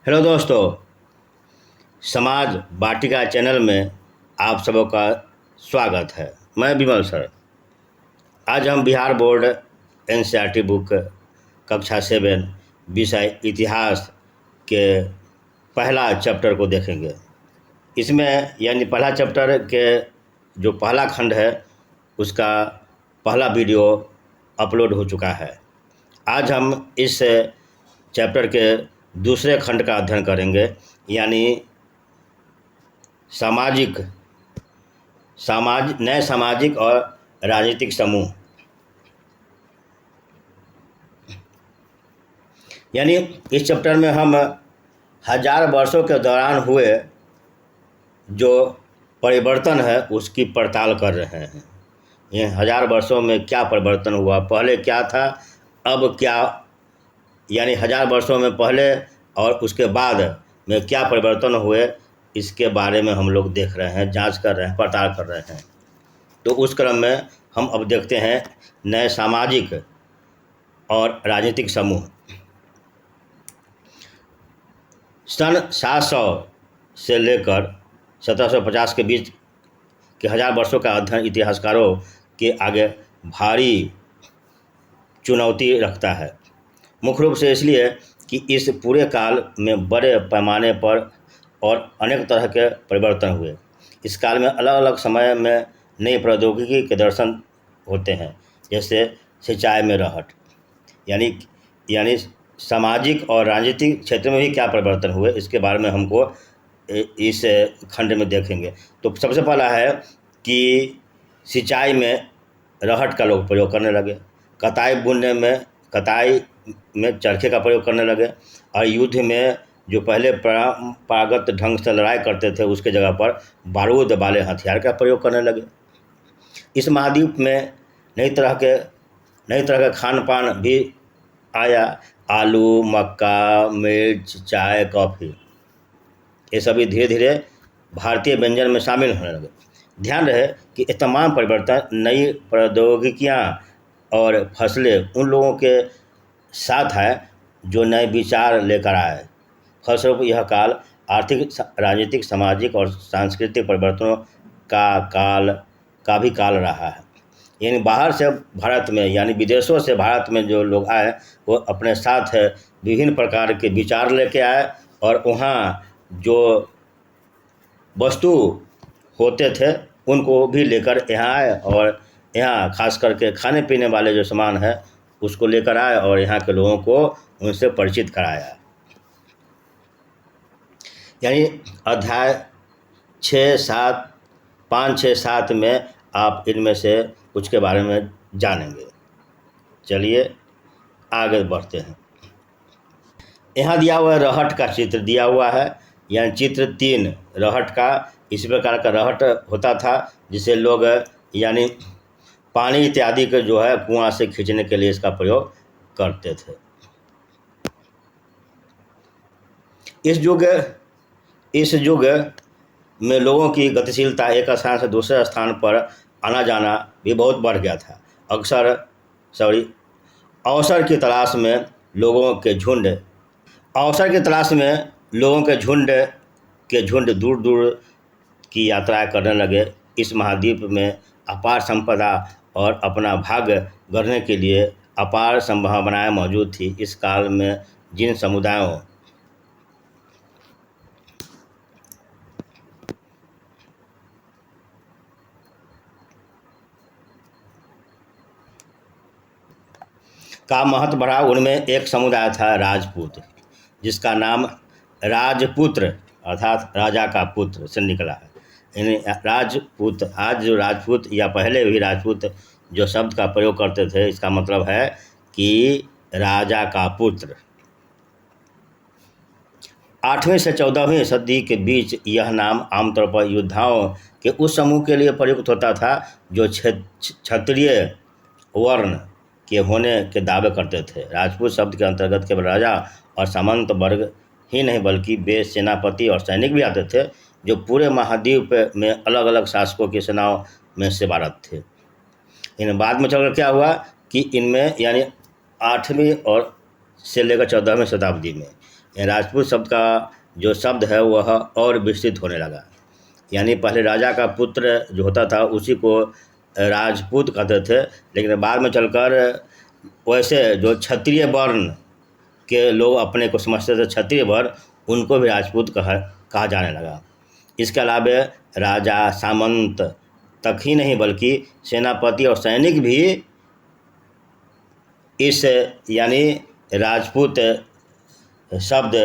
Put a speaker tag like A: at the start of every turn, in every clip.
A: Hello दोस्तों, समाज वाटिका channel में आप सबों का स्वागत है। मैं विमल सर। आज हम बिहार बोर्ड एनसीईआरटी बुक कक्षा 7 विषय इतिहास के पहला चैप्टर को देखेंगे। इसमें यानी पहला चैप्टर के जो पहला खंड है उसका पहला वीडियो अपलोड हो चुका है। आज हम इस चैप्टर के दूसरे खंड का अध्ययन करेंगे, यानी नए सामाजिक और राजनीतिक समूह। यानी इस चैप्टर में हम हजार वर्षों के दौरान हुए जो परिवर्तन है उसकी पड़ताल कर रहे हैं। ये हजार वर्षों में क्या परिवर्तन हुआ, पहले क्या था, अब क्या, यानी हजार वर्षों में पहले और उसके बाद में क्या परिवर्तन हुए, इसके बारे में हम लोग देख रहे हैं, जांच कर रहे हैं, पड़ताल कर रहे हैं। तो उस क्रम में हम अब देखते हैं नए सामाजिक और राजनीतिक समूह। सन 700 से लेकर 1750 के बीच के हजार वर्षों का अध्ययन इतिहासकारों के आगे भारी चुनौती रखता है। मुख्य रूप से इसलिए कि इस पूरे काल में बड़े पैमाने पर और अनेक तरह के परिवर्तन हुए। इस काल में अलग अलग समय में नई प्रौद्योगिकी के दर्शन होते हैं, जैसे सिंचाई में रहट, यानी सामाजिक और राजनीतिक क्षेत्र में भी क्या परिवर्तन हुए, इसके बारे में हमको इस खंड में देखेंगे। तो सबसे पहला है कि सिंचाई में रहट का लोग प्रयोग करने लगे, कताई में चरखे का प्रयोग करने लगे, और युद्ध में जो पहले परंपरागत ढंग से लड़ाई करते थे उसके जगह पर बारूद वाले हथियार का प्रयोग करने लगे। इस महाद्वीप में नई तरह के खान पान भी आया। आलू, मक्का, मिर्च, चाय, कॉफ़ी, ये सभी धीरे धीरे भारतीय व्यंजन में शामिल होने लगे। ध्यान रहे कि ये तमाम परिवर्तन नई प्रौद्योगिकियाँ और फसलें उन लोगों के साथ है जो नए विचार लेकर आए। फलस्वरूप यह काल आर्थिक, राजनीतिक, सामाजिक और सांस्कृतिक परिवर्तनों का भी काल रहा है। यानी बाहर से भारत में, यानी विदेशों से भारत में जो लोग आए वो अपने साथ विभिन्न प्रकार के विचार लेके आए, और वहाँ जो वस्तु होते थे उनको भी लेकर यहाँ आए, और यहाँ खास करके खाने पीने वाले जो सामान है उसको लेकर आए और यहाँ के लोगों को उनसे परिचित कराया। यानी अध्याय 5, 6, 7 में आप इनमें से कुछ के बारे में जानेंगे। चलिए आगे बढ़ते हैं। यहाँ दिया हुआ रहट का चित्र दिया हुआ है, यानी चित्र 3 रहट का। इस प्रकार का रहट होता था जिसे लोग यानी पानी इत्यादि के जो है कुआं से खींचने के लिए इसका प्रयोग करते थे। इस युग में लोगों की गतिशीलता, एक स्थान से दूसरे स्थान पर आना जाना भी बहुत बढ़ गया था। अवसर की तलाश में लोगों के झुंड दूर दूर की यात्राएं करने लगे। इस महाद्वीप में अपार संपदा और अपना भाग्य गढ़ने के लिए अपार संभावनाएं मौजूद थी। इस काल में जिन समुदायों का महत्व बढ़ा, उनमें एक समुदाय था राजपूत, जिसका नाम राजपुत्र अर्थात राजा का पुत्र से निकला है। यानी राजपूत, आज जो राजपूत या पहले भी राजपूत जो शब्द का प्रयोग करते थे, इसका मतलब है कि राजा का पुत्र। 8वीं से 14वीं सदी के बीच यह नाम आमतौर पर योद्धाओं के उस समूह के लिए प्रयुक्त होता था जो क्षत्रिय वर्ण के होने के दावे करते थे। राजपूत शब्द के अंतर्गत केवल राजा और सामंत वर्ग ही नहीं बल्कि वे सेनापति और सैनिक भी आते थे जो पूरे महाद्वीप में अलग अलग शासकों की सेनाओं में सेवारत थे। इन बाद में चलकर क्या हुआ कि इनमें यानी 8वीं और से लेकर 14वीं शताब्दी में राजपूत शब्द का जो शब्द है वह और विस्तृत होने लगा। यानी पहले राजा का पुत्र जो होता था उसी को राजपूत कहते थे, लेकिन बाद में चलकर वैसे जो क्षत्रिय वर्ण के लोग अपने को समझते थे क्षत्रिय वर्ण, उनको भी राजपूत कहा जाने लगा। इसके अलावा राजा सामंत तक ही नहीं बल्कि सेनापति और सैनिक भी इस यानी राजपूत शब्द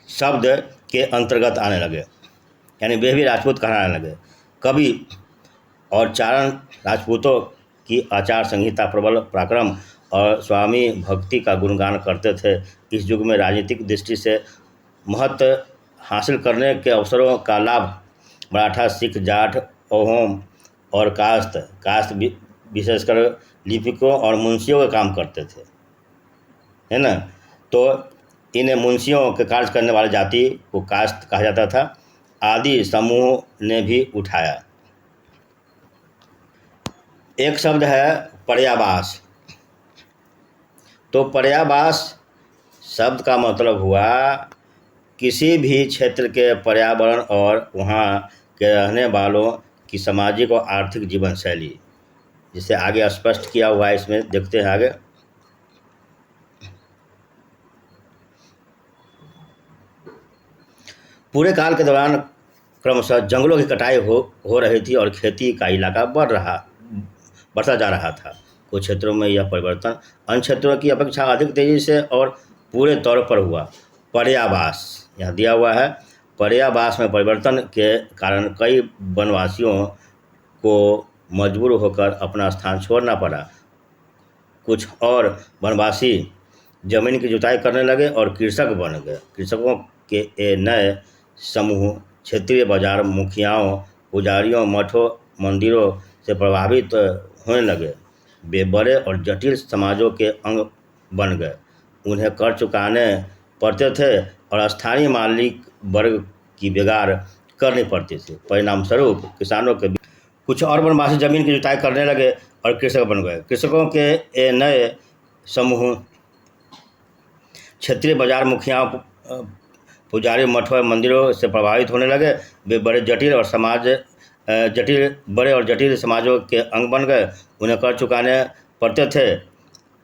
A: शब्द के अंतर्गत आने लगे, यानी वे भी राजपूत कहलाने लगे। कवि और चारण राजपूतों की आचार संहिता, प्रबल पराक्रम और स्वामी भक्ति का गुणगान करते थे। इस युग में राजनीतिक दृष्टि से महत्व हासिल करने के अवसरों का लाभ मराठा, सिख, जाट, अहोम और कास्त विशेषकर लिपिकों और मुंशियों का काम करते थे, है ना। तो इन मुंशियों के कार्य करने वाली जाति को कास्त कहा जाता था। आदि समूह ने भी उठाया। एक शब्द है पर्यावास। तो पर्यावास शब्द का मतलब हुआ किसी भी क्षेत्र के पर्यावरण और वहाँ के रहने वालों की सामाजिक और आर्थिक जीवन शैली, जिसे आगे स्पष्ट किया हुआ है। इसमें देखते हैं आगे। पूरे काल के दौरान क्रमशः जंगलों की कटाई हो रही थी और खेती का इलाका बढ़ता जा रहा था। कुछ क्षेत्रों में यह परिवर्तन अन्य क्षेत्रों की अपेक्षा अधिक तेजी से और पूरे तौर पर हुआ। पर्यावास यहाँ दिया हुआ है। पर्यावास में परिवर्तन के कारण कई वनवासियों को मजबूर होकर अपना स्थान छोड़ना पड़ा। कुछ और वनवासी जमीन की जुताई करने लगे और कृषक बन गए। कृषकों के ये नए समूह क्षेत्रीय बाजार मुखियाओं, पुजारियों, मठों, मंदिरों से प्रभावित होने लगे। वे बड़े और जटिल समाजों के अंग बन गए। उन्हें कर चुकाने पड़ते थे और स्थानीय मालिक वर्ग की बेगार करनी पड़ती थी। परिणाम स्वरूप किसानों के कुछ और वनवासी जमीन की जुताई करने लगे और कृषक बन गए। कृषकों के ये नए समूह क्षेत्रीय बाजार मुखियाओं, पुजारी, मठों, मंदिरों से प्रभावित होने लगे। वे बड़े और जटिल समाजों के अंग बन गए। उन्हें कर चुकाने पड़ते थे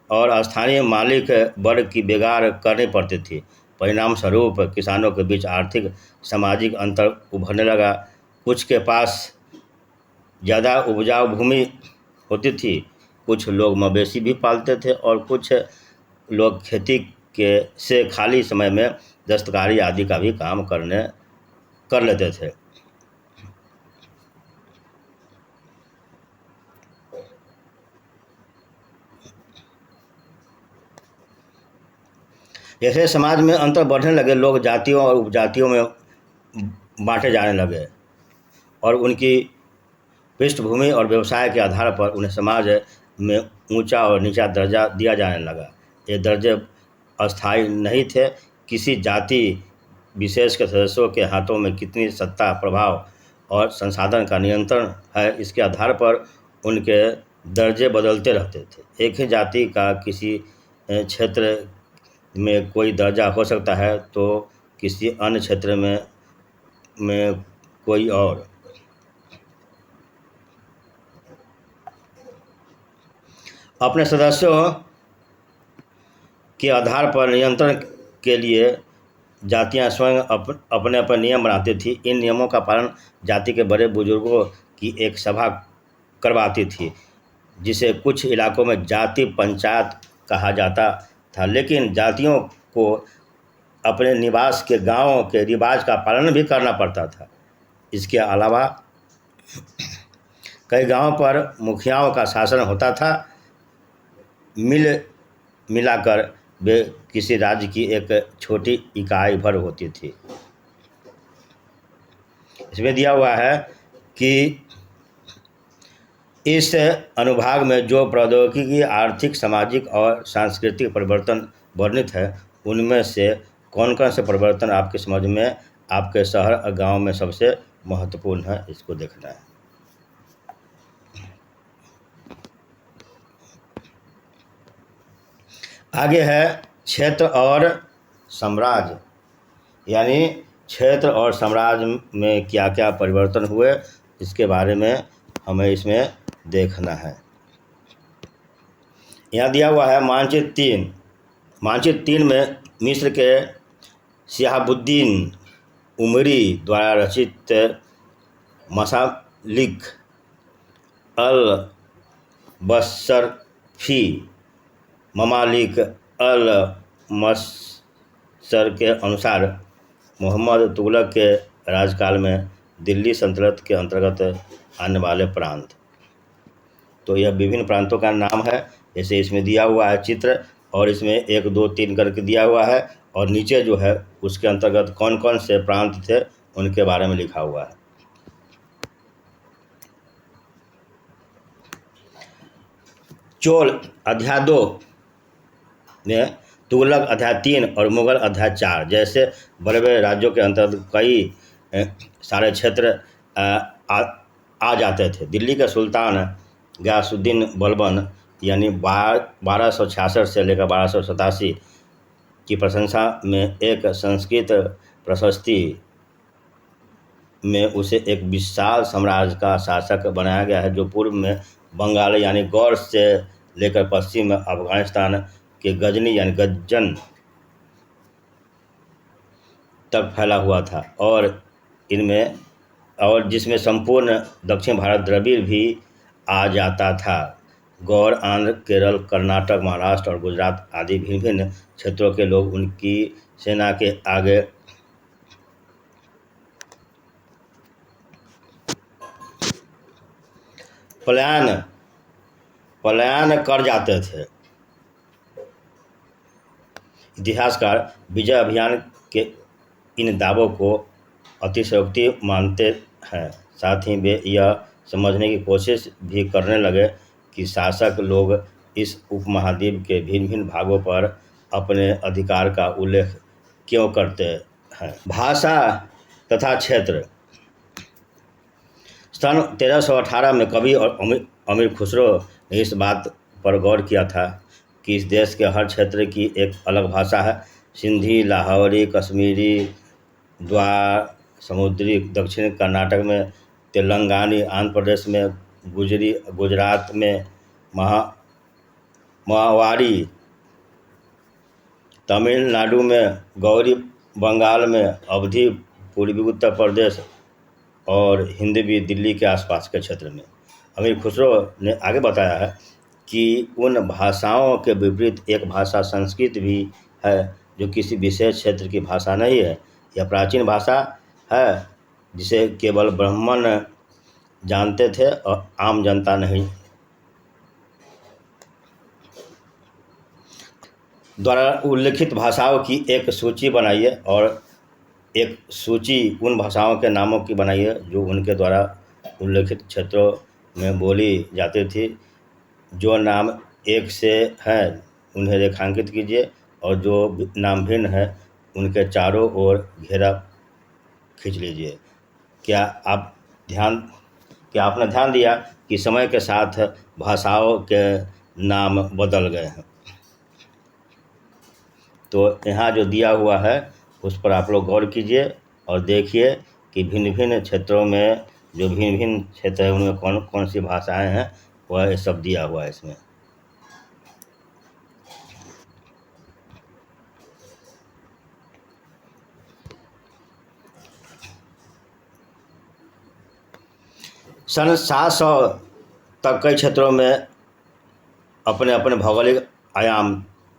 A: और स्थानीय मालिक वर्ग की बेगार करनी पड़ती थी। परिणाम स्वरूप किसानों के बीच आर्थिक सामाजिक अंतर उभरने लगा। कुछ के पास ज़्यादा उपजाऊ भूमि होती थी, कुछ लोग मवेशी भी पालते थे और कुछ लोग खेती से खाली समय में दस्तकारी आदि का भी काम कर लेते थे। जैसे समाज में अंतर बढ़ने लगे, लोग जातियों और उपजातियों में बांटे जाने लगे और उनकी पृष्ठभूमि और व्यवसाय के आधार पर उन्हें समाज में ऊंचा और नीचा दर्जा दिया जाने लगा। ये दर्जे अस्थायी नहीं थे। किसी जाति विशेष के सदस्यों के हाथों में कितनी सत्ता, प्रभाव और संसाधन का नियंत्रण है, इसके आधार पर उनके दर्जे बदलते रहते थे। एक ही जाति का किसी क्षेत्र में कोई दर्जा हो सकता है तो किसी अन्य क्षेत्र में कोई और। अपने सदस्यों के आधार पर नियंत्रण के लिए जातियां स्वयं अपने अपने नियम बनाती थी। इन नियमों का पालन जाति के बड़े बुजुर्गों की एक सभा करवाती थी, जिसे कुछ इलाकों में जाति पंचायत कहा जाता था। लेकिन जातियों को अपने निवास के गांवों के रिवाज का पालन भी करना पड़ता था। इसके अलावा कई गांवों पर मुखियाओं का शासन होता था। मिलाकर वे किसी राज्य की एक छोटी इकाई भर होती थी। इसमें दिया हुआ है कि इस अनुभाग में जो प्रौद्योगिकी, आर्थिक, सामाजिक और सांस्कृतिक परिवर्तन वर्णित है, उनमें से कौन कौन से परिवर्तन आपकी समझ में आपके शहर और गांव में सबसे महत्वपूर्ण है, इसको देखना है। आगे है क्षेत्र और साम्राज्य, यानी क्षेत्र और साम्राज्य में क्या क्या परिवर्तन हुए, इसके बारे में हमें इसमें देखना है। यहाँ दिया हुआ है मानचित्र 3। मानचित्र 3 में मिस्र के शिहाबुद्दीन उमरी द्वारा रचित मसालिक अल बसरफी ममालिक अल मसर के अनुसार मोहम्मद तुगलक के राजकाल में दिल्ली सल्तनत के अंतर्गत आने वाले प्रांत। तो यह विभिन्न प्रांतों का नाम है, जैसे इसमें दिया हुआ है चित्र, और इसमें 1 2 3 करके दिया हुआ है, और नीचे जो है उसके अंतर्गत कौन कौन से प्रांत थे उनके बारे में लिखा हुआ है। चोल अध्याय 2 में तुगलक अध्याय 3 और मुगल अध्याय 4 जैसे बड़े बड़े राज्यों के अंतर्गत कई सारे क्षेत्र आ जाते थे। दिल्ली के सुल्तान गयासुद्दीन बलबन यानी 1266 से लेकर 1287 की प्रशंसा में एक संस्कृत प्रशस्ति में उसे एक विशाल साम्राज्य का शासक बनाया गया है, जो पूर्व में बंगाल यानी गौर से लेकर पश्चिम में अफगानिस्तान के गजनी यानी गज्जन तक फैला हुआ था, और जिसमें संपूर्ण दक्षिण भारत द्रविड़ भी आ जाता था। गौर, आंध्र, केरल, कर्नाटक, महाराष्ट्र और गुजरात आदि विभिन्न क्षेत्रों के लोग उनकी सेना के आगे पलायन कर जाते थे। इतिहासकार विजय अभियान के इन दावों को अतिशयोक्ति मानते हैं। साथ ही वे यह समझने की कोशिश भी करने लगे कि शासक लोग इस उपमहाद्वीप के भिन्न भिन्न भागों पर अपने अधिकार का उल्लेख क्यों करते हैं। भाषा तथा क्षेत्र। सन 1318 में कवि और अमीर खुसरो ने इस बात पर गौर किया था कि इस देश के हर क्षेत्र की एक अलग भाषा है। सिंधी, लाहौरी, कश्मीरी, द्वार समुद्री, दक्षिण कर्नाटक में तेलंगानी, आंध्र प्रदेश में गुजरी, गुजरात में माहवारी, तमिलनाडु में गौरी, बंगाल में अवधी, पूर्वी उत्तर प्रदेश और हिंदवी दिल्ली के आसपास के क्षेत्र में। अमीर खुसरो ने आगे बताया है कि उन भाषाओं के विपरीत एक भाषा संस्कृत भी है, जो किसी विशेष क्षेत्र की भाषा नहीं है। यह प्राचीन भाषा है जिसे केवल ब्राह्मण जानते थे और आम जनता नहीं। द्वारा उल्लिखित भाषाओं की एक सूची बनाइए और एक सूची उन भाषाओं के नामों की बनाइए जो उनके द्वारा उल्लिखित क्षेत्रों में बोली जाती थी। जो नाम एक से हैं उन्हें रेखांकित कीजिए और जो नाम भिन्न है उनके चारों ओर घेरा खींच लीजिए। क्या आपने ध्यान दिया कि समय के साथ भाषाओं के नाम बदल गए हैं। तो यहाँ जो दिया हुआ है उस पर आप लोग गौर कीजिए और देखिए कि भिन्न भिन्न क्षेत्रों में जो भिन्न भिन्न क्षेत्र है उनमें कौन कौन सी भाषाएं हैं, वह सब दिया हुआ है इसमें। सन 700 तक कई क्षेत्रों में अपने अपने भौगोलिक आयाम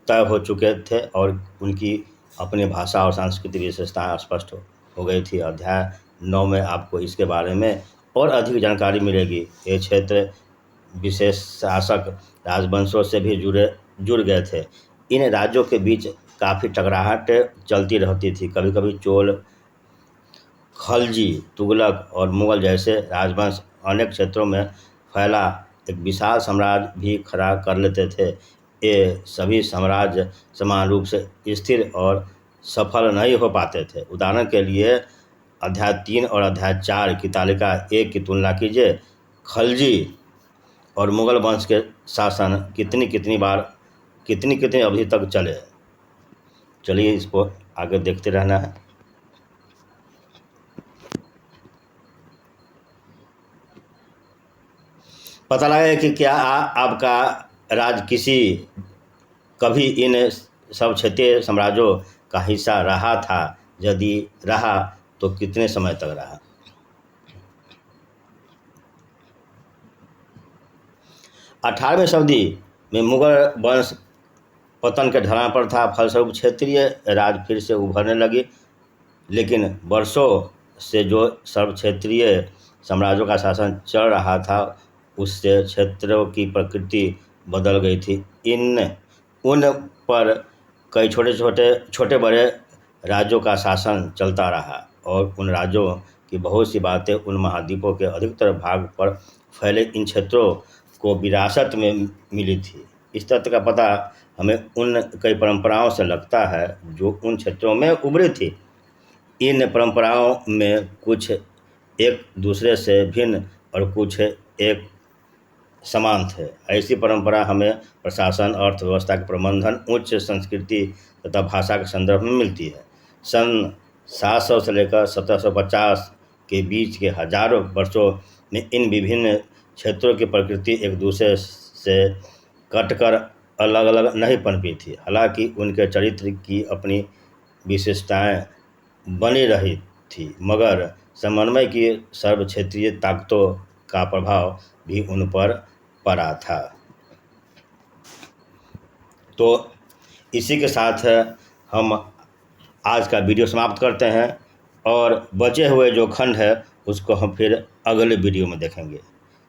A: तय हो चुके थे और उनकी अपनी भाषा और सांस्कृतिक विशेषताएं स्पष्ट हो गई थी। अध्याय 9 में आपको इसके बारे में और अधिक जानकारी मिलेगी। ये क्षेत्र विशेष शासक राजवंशों से भी जुड़ गए थे। इन राज्यों के बीच काफ़ी टकराहट चलती रहती थी। कभी कभी चोल, खलजी, तुगलक और मुगल जैसे राजवंश अनेक क्षेत्रों में फैला एक विशाल साम्राज्य भी खड़ा कर लेते थे। ये सभी साम्राज्य समान रूप से स्थिर और सफल नहीं हो पाते थे। उदाहरण के लिए अध्याय 3 और अध्याय 4 की तालिका 1 की तुलना कीजिए। खलजी और मुगल वंश के शासन कितनी बार कितनी कितनी अवधि तक चले। चलिए इसको आगे देखते रहना है। पता लगा कि क्या आपका राज्य किसी कभी इन सब क्षेत्रीय साम्राज्यों का हिस्सा रहा था, यदि रहा तो कितने समय तक रहा। 18वीं शताब्दी में मुगल वंश पतन के ढलान पर था, फलस्वरूप क्षेत्रीय राज फिर से उभरने लगे, लेकिन वर्षों से जो सर्व क्षेत्रीय साम्राज्यों का शासन चल रहा था उससे क्षेत्रों की प्रकृति बदल गई थी। उन पर कई छोटे बड़े राज्यों का शासन चलता रहा और उन राज्यों की बहुत सी बातें उन महाद्वीपों के अधिकतर भाग पर फैले इन क्षेत्रों को विरासत में मिली थी। इस तथ्य का पता हमें उन कई परंपराओं से लगता है जो उन क्षेत्रों में उभरी थी। इन परंपराओं में कुछ एक दूसरे से भिन्न और कुछ एक समान थे। ऐसी परंपरा हमें प्रशासन, अर्थव्यवस्था के प्रबंधन, उच्च संस्कृति तथा भाषा के संदर्भ में मिलती है। सन 700 से लेकर 1750 के बीच के हजारों वर्षों में इन विभिन्न क्षेत्रों की प्रकृति एक दूसरे से कटकर अलग अलग नहीं पनपी थी। हालांकि उनके चरित्र की अपनी विशेषताएं बनी रही थी, मगर समन्वय की सर्व क्षेत्रीय ताकतों का प्रभाव भी उन पर पड़ा था। तो इसी के साथ हम आज का वीडियो समाप्त करते हैं और बचे हुए जो खंड है उसको हम फिर अगले वीडियो में देखेंगे,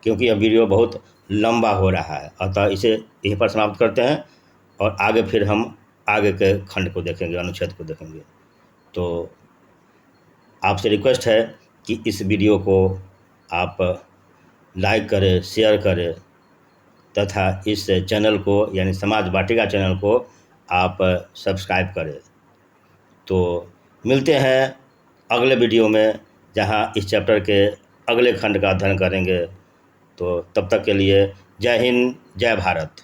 A: क्योंकि यह वीडियो बहुत लंबा हो रहा है। अतः इसे यहीं पर समाप्त करते हैं और आगे फिर हम आगे के खंड को देखेंगे, अनुच्छेद को देखेंगे। तो आपसे रिक्वेस्ट है कि इस वीडियो को आप लाइक करें, शेयर करें तथा इस चैनल को यानी समाज वाटिका चैनल को आप सब्सक्राइब करें। तो मिलते हैं अगले वीडियो में, जहां इस चैप्टर के अगले खंड का अध्ययन करेंगे। तो तब तक के लिए जय हिंद, जय भारत।